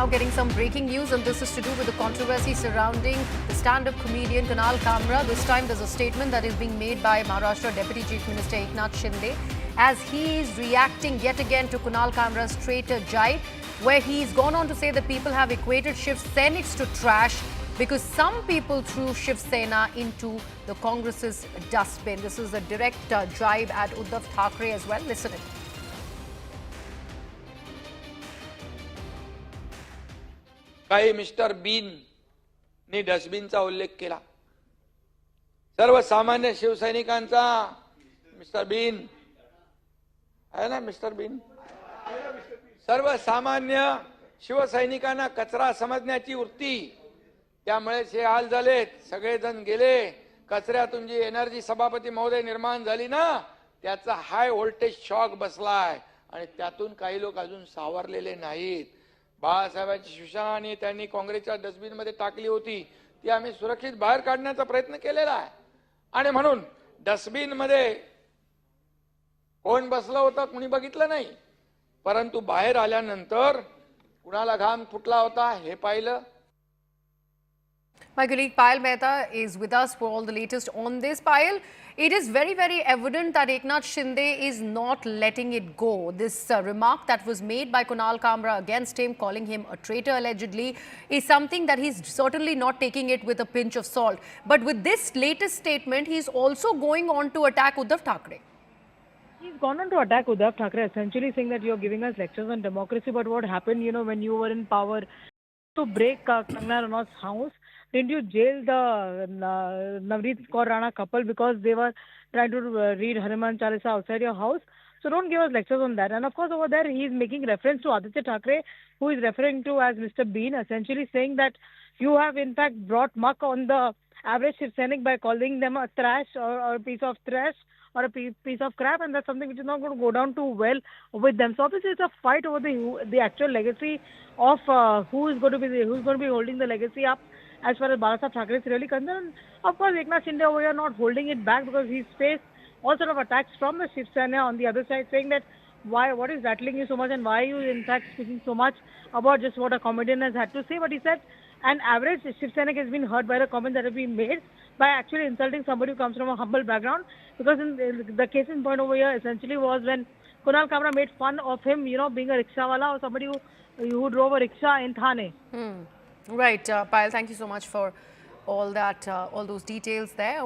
now getting some breaking news, and this is to do with the controversy surrounding the stand-up comedian Kunal Kamra. This time there's a statement that is being made by Maharashtra Deputy Chief Minister Eknath Shinde as he is reacting yet again to Kunal Kamra's traitor jibe, where he's gone on to say that people have equated Shiv Sainik's to trash because some people threw Shiv Sena into the Congress's dustbin. This is a direct jibe at Uddhav Thackeray as well. Listen in. काही mister been ने डस्टबिनचा उल्लेख केला. सर्वसामान्य शिवसैनिकांचा mister been आहे ना, mister been सर्वसामान्य शिवसैनिकांना कचरा समजण्याची वृत्ती, त्यामुळे हे हाल झालेत. सगळेजण गेले. कचऱ्यातून जी एनर्जी सभापती महोदय निर्माण झाली ना, त्याचा हाय व्होल्टेज शॉक बसलाय आणि त्यातून काही लोक अजून सावरलेले नाहीत. बाळासाहेबांची शिवसेना आणि त्यांनी काँग्रेसच्या डस्टबिन मध्ये टाकली होती, ती आम्ही सुरक्षित बाहेर काढण्याचा प्रयत्न केलेला आहे. आणि म्हणून डस्टबिन मध्ये कोण बसलं होतं कुणी बघितलं नाही, परंतु बाहेर आल्यानंतर कुणाला घाम फुटला होता हे पाहिलं. My colleague Payal Mehta is with us for all the latest on this. Payal, it is very, very evident that Eknath Shinde is not letting it go. This remark that was made by Kunal Kamra against him, calling him a traitor allegedly, is something that he's certainly not taking it with a pinch of salt. But with this latest statement, he's also going on to attack Uddhav Thackeray. He's gone on to attack Uddhav Thackeray, essentially saying that you're giving us lectures on democracy. But what happened, when you were in power to break Kangana Ranaut's house, didn't you jail the Navneet Kaur Rana couple because they were trying to read Hanuman Chalisa outside your house? So don't give us lectures on that. And of course, over there, he's making reference to Aditya Thackeray, who is referring to as Mr. Bean, essentially saying that you have in fact brought muck on the average Shiv Sainik by calling them a trash or a piece of trash or a piece of crap, and that's something which is not going to go down too well with them. So obviously, it's a fight over the actual legacy of who's going to be holding the legacy up. As far as Balasaheb Thackeray is really concerned, of course, Eknath Shinde over here not holding it back because he's faced all sort of attacks from the Shiv Sena on the other side, saying that what is rattling you so much and why are you in fact speaking so much about just what a comedian has had to say. But he said an average Shiv Sainik has been hurt by the comments that have been made by actually insulting somebody who comes from a humble background. Because in the case in point over here essentially was when Kunal Kamra made fun of him, being a rickshawala or somebody who drove a rickshaw in Thane. Right, Payal, thank you so much for all that, all those details there.